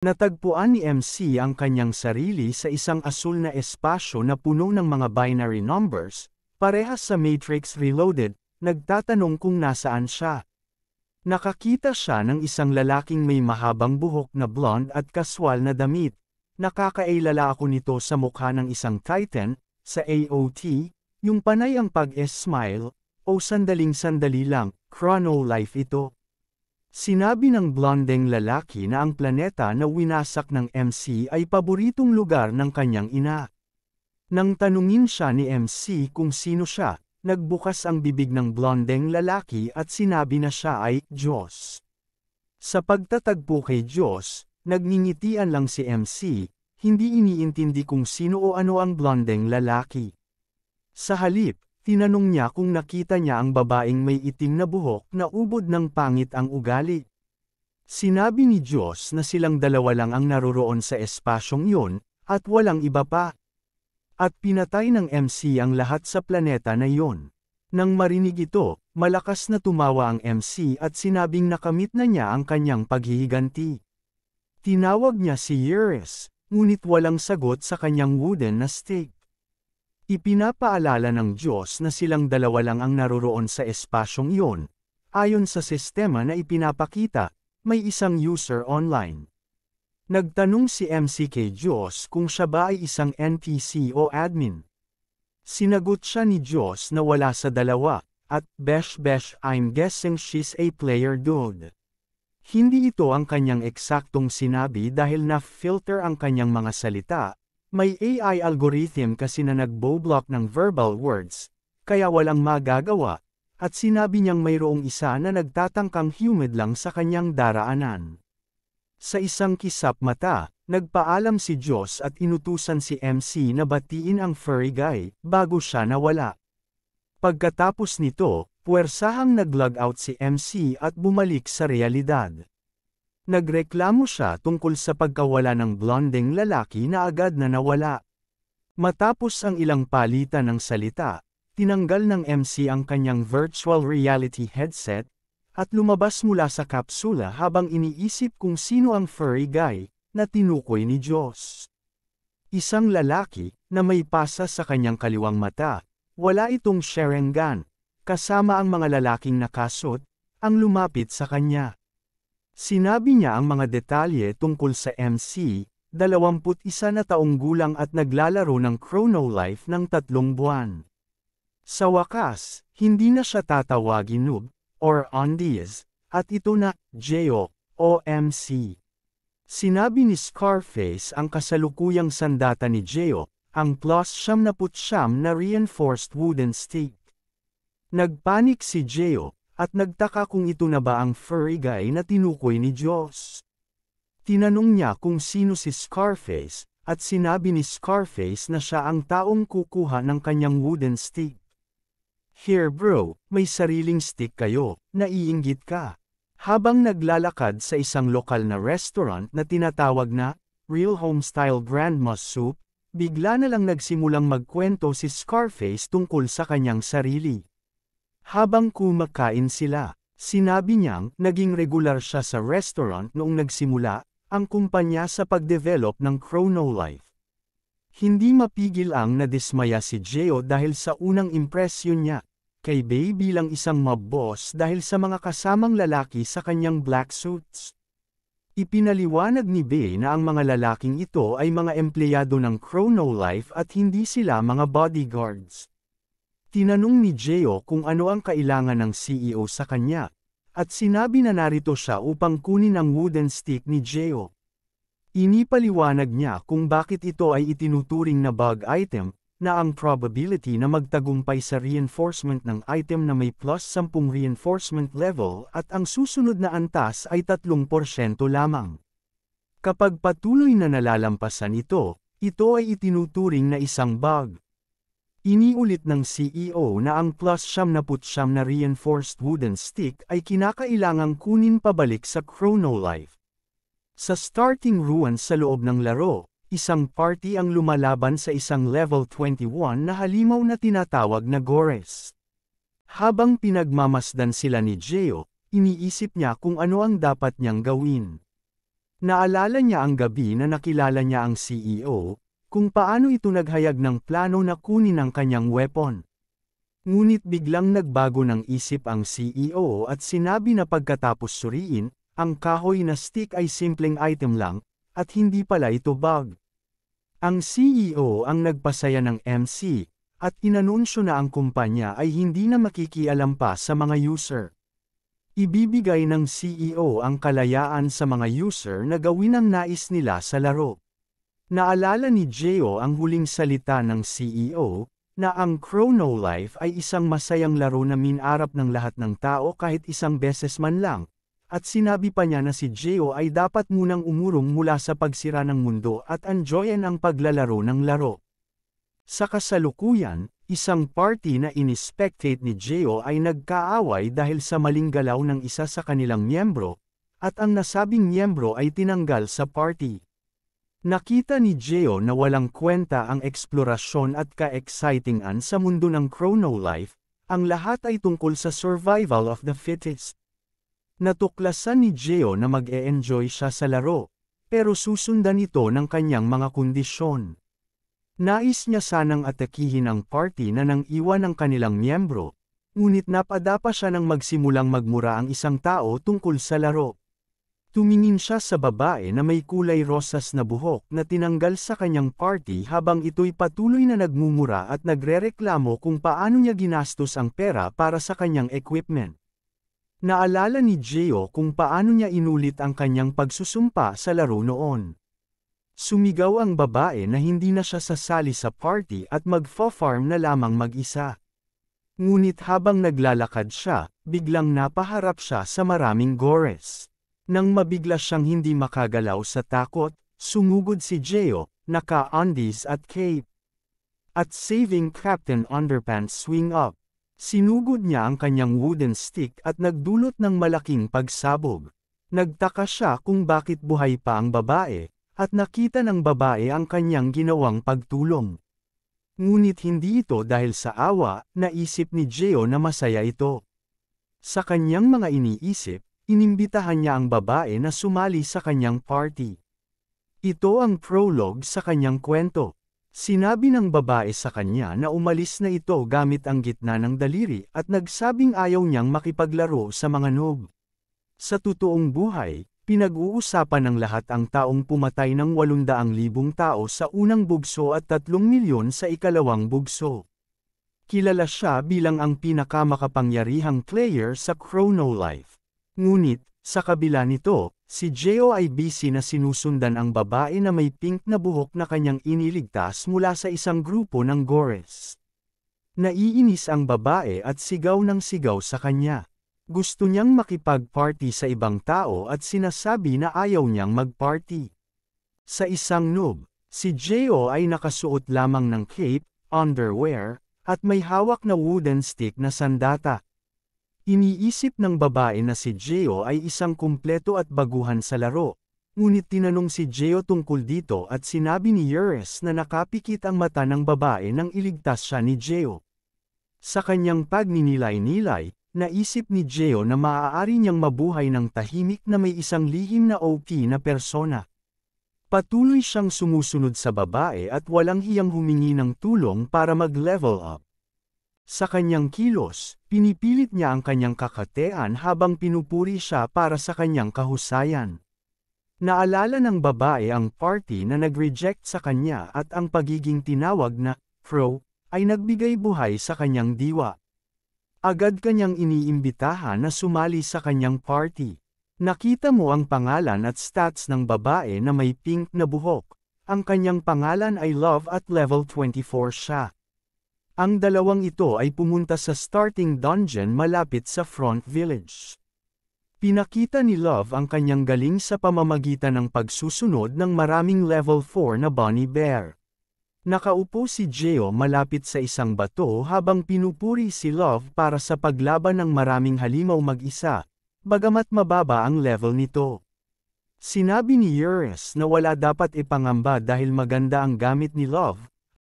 Natagpuan ni MC ang kanyang sarili sa isang asul na espasyo na puno ng mga binary numbers, parehas sa Matrix Reloaded, nagtatanong kung nasaan siya. Nakakita siya ng isang lalaking may mahabang buhok na blonde at kaswal na damit. Nakakailala ako nito sa mukha ng isang Titan, sa AOT, yung panay ang pag-smile, o sandaling-sandali lang, Chrono Life ito. Sinabi ng blondeng lalaki na ang planeta na winasak ng MC ay paboritong lugar ng kanyang ina. Nang tanungin siya ni MC kung sino siya, nagbukas ang bibig ng blondeng lalaki at sinabi na siya ay Diyos. Sa pagtatagpo kay Diyos, nagngingitian lang si MC, hindi iniintindi kung sino o ano ang blondeng lalaki. Sa halip, tinanong niya kung nakita niya ang babaeng may itim na buhok na ubod ng pangit ang ugali. Sinabi ni Diyos na silang dalawa lang ang naroroon sa espasyong yun, at walang iba pa. At pinatay ng MC ang lahat sa planeta na iyon. Nang marinig ito, malakas na tumawa ang MC at sinabing nakamit na niya ang kanyang paghihiganti. Tinawag niya si Eurus, ngunit walang sagot sa kanyang wooden na stake. Ipinapaalala ng Diyos na silang dalawa lang ang naroroon sa espasyong iyon. Ayon sa sistema na ipinapakita, may isang user online. Nagtanong si MC kay Diyos kung siya ba ay isang NPC o admin. Sinagot siya ni Diyos na wala sa dalawa, at besh I'm guessing she's a player dude. Hindi ito ang kanyang eksaktong sinabi dahil na-filter ang kanyang mga salita. May AI algorithm kasi na nagbo-block ng verbal words, kaya walang magagawa, at sinabi niyang mayroong isa na nagtatangkang humid lang sa kanyang daraanan. Sa isang kisap mata, nagpaalam si Diyos at inutusan si MC na batiin ang furry guy, bago siya nawala. Pagkatapos nito, puwersahang nag-log out si MC at bumalik sa realidad. Nagreklamo siya tungkol sa pagkawala ng blondeng lalaki na agad na nawala. Matapos ang ilang palitan ng salita, tinanggal ng MC ang kanyang virtual reality headset, at lumabas mula sa kapsula habang iniisip kung sino ang furry guy, na tinukoy ni Diyos. Isang lalaki, na may pasa sa kanyang kaliwang mata, wala itong Sharingan, kasama ang mga lalaking nakasot, ang lumapit sa kanya. Sinabi niya ang mga detalye tungkol sa MC, 21 na taong gulang at naglalaro ng Chrono Life ng 3 buwan. Sa wakas, hindi na siya tatawagin noob, or Ondies, at ito na, Geo, o MC. Sinabi ni Scarface ang kasalukuyang sandata ni Geo, ang +79 na reinforced wooden stick. Nagpanik si Geo, at nagtaka kung ito na ba ang furry guy na tinukoy ni Diyos. Tinanong niya kung sino si Scarface, at sinabi ni Scarface na siya ang taong kukuha ng kanyang wooden stick. Here bro, may sariling stick kayo, naiinggit ka. Habang naglalakad sa isang lokal na restaurant na tinatawag na Real Homestyle Grandma's Soup, bigla na lang nagsimulang magkwento si Scarface tungkol sa kanyang sarili. Habang kumakain sila, sinabi niyang naging regular siya sa restaurant noong nagsimula ang kumpanya sa pagdevelop ng Chrono Life. Hindi mapigil ang nadismaya si Geo dahil sa unang impresyon niya kay Bay bilang isang mob boss dahil sa mga kasamang lalaki sa kanyang black suits. Ipinaliwanag ni Bay na ang mga lalaking ito ay mga empleyado ng Chrono Life at hindi sila mga bodyguards. Tinanong ni Geo kung ano ang kailangan ng CEO sa kanya, at sinabi na narito siya upang kunin ang wooden stick ni Geo. Inipaliwanag niya kung bakit ito ay itinuturing na bug item, na ang probability na magtagumpay sa reinforcement ng item na may +10 reinforcement level at ang susunod na antas ay 3% lamang. Kapag patuloy na nalalampasan ito ay itinuturing na isang bug. Iniulit ng CEO na ang +79 na reinforced wooden stick ay kinakailangang kunin pabalik sa Chrono Life. Sa starting ruins sa loob ng laro, isang party ang lumalaban sa isang level 21 na halimaw na tinatawag na Gores. Habang pinagmamasdan sila ni Geo, iniisip niya kung ano ang dapat niyang gawin. Naalala niya ang gabi na nakilala niya ang CEO, kung paano ito naghayag ng plano na kunin ang kanyang weapon. Ngunit biglang nagbago ng isip ang CEO at sinabi na pagkatapos suriin, ang kahoy na stick ay simpleng item lang, at hindi pala ito bug. Ang CEO ang nagpasaya ng MC, at inanunsyo na ang kumpanya ay hindi na makikialam pa sa mga user. Ibibigay ng CEO ang kalayaan sa mga user na gawin ang nais nila sa laro. Naalala ni Geo ang huling salita ng CEO, na ang Chrono Life ay isang masayang laro na minarap ng lahat ng tao kahit isang beses man lang, at sinabi pa niya na si Geo ay dapat munang umurong mula sa pagsira ng mundo at enjoyin ang paglalaro ng laro. Sa kasalukuyan, isang party na in-spectate ni Geo ay nagkaaway dahil sa maling galaw ng isa sa kanilang miyembro, at ang nasabing miyembro ay tinanggal sa party. Nakita ni Geo na walang kwenta ang eksplorasyon at ka-excitingan sa mundo ng Chrono Life, ang lahat ay tungkol sa survival of the fittest. Natuklasan ni Geo na mag-e-enjoy siya sa laro, pero susundan ito ng kanyang mga kondisyon. Nais niya sanang atakihin ang party na nang iwan ng kanilang miyembro, ngunit napadapa siya nang magsimulang magmura ang isang tao tungkol sa laro. Tumingin siya sa babae na may kulay rosas na buhok na tinanggal sa kanyang party habang ito'y patuloy na nagmumura at nagrereklamo kung paano niya ginastos ang pera para sa kanyang equipment. Naalala ni Geo kung paano niya inulit ang kanyang pagsusumpa sa laro noon. Sumigaw ang babae na hindi na siya sasali sa party at magfa-farm na lamang mag-isa. Ngunit habang naglalakad siya, biglang napaharap siya sa maraming gores. Nang mabigla siyang hindi makagalaw sa takot, sumugod si Geo, naka-undies at cape. At saving Captain Underpants swing up. Sinugod niya ang kanyang wooden stick at nagdulot ng malaking pagsabog. Nagtaka siya kung bakit buhay pa ang babae, at nakita ng babae ang kanyang ginawang pagtulong. Ngunit hindi ito dahil sa awa, naisip ni Geo na masaya ito. Sa kanyang mga iniisip, inimbitahan niya ang babae na sumali sa kanyang party. Ito ang prologue sa kanyang kwento. Sinabi ng babae sa kanya na umalis na ito gamit ang gitna ng daliri at nagsabing ayaw niyang makipaglaro sa mga noob. Sa totoong buhay, pinag-uusapan ng lahat ang taong pumatay ng 800,000 tao sa unang bugso at 3 milyon sa ikalawang bugso. Kilala siya bilang ang pinakamakapangyarihang player sa Chrono Life. Ngunit, sa kabila nito, si Geo ay busy na sinusundan ang babae na may pink na buhok na kanyang iniligtas mula sa isang grupo ng gores. Naiinis ang babae at sigaw ng sigaw sa kanya. Gusto niyang makipag-party sa ibang tao at sinasabi na ayaw niyang mag-party. Sa isang noob, si Geo ay nakasuot lamang ng cape, underwear, at may hawak na wooden stick na sandata. Iniisip ng babae na si Geo ay isang kumpleto at baguhan sa laro, ngunit tinanong si Geo tungkol dito at sinabi ni Ures na nakapikit ang mata ng babae nang iligtas siya ni Geo. Sa kanyang pagninilay-nilay, naisip ni Geo na maaari niyang mabuhay ng tahimik na may isang lihim na OP na persona. Patuloy siyang sumusunod sa babae at walang hiyang humingi ng tulong para mag-level up. Sa kanyang kilos, pinipilit niya ang kanyang kakatean habang pinupuri siya para sa kanyang kahusayan. Naalala ng babae ang party na nag-reject sa kanya at ang pagiging tinawag na "pro" ay nagbigay buhay sa kanyang diwa. Agad kanyang iniimbitahan na sumali sa kanyang party. Nakita mo ang pangalan at stats ng babae na may pink na buhok. Ang kanyang pangalan ay Love at level 24 siya. Ang dalawang ito ay pumunta sa starting dungeon malapit sa Front Village. Pinakita ni Love ang kanyang galing sa pamamagitan ng pagsusunod ng maraming level 4 na bunny bear. Nakaupo si Geo malapit sa isang bato habang pinupuri si Love para sa paglaban ng maraming halimaw mag-isa, bagamat mababa ang level nito. Sinabi ni Ures na wala dapat ipangamba dahil maganda ang gamit ni Love,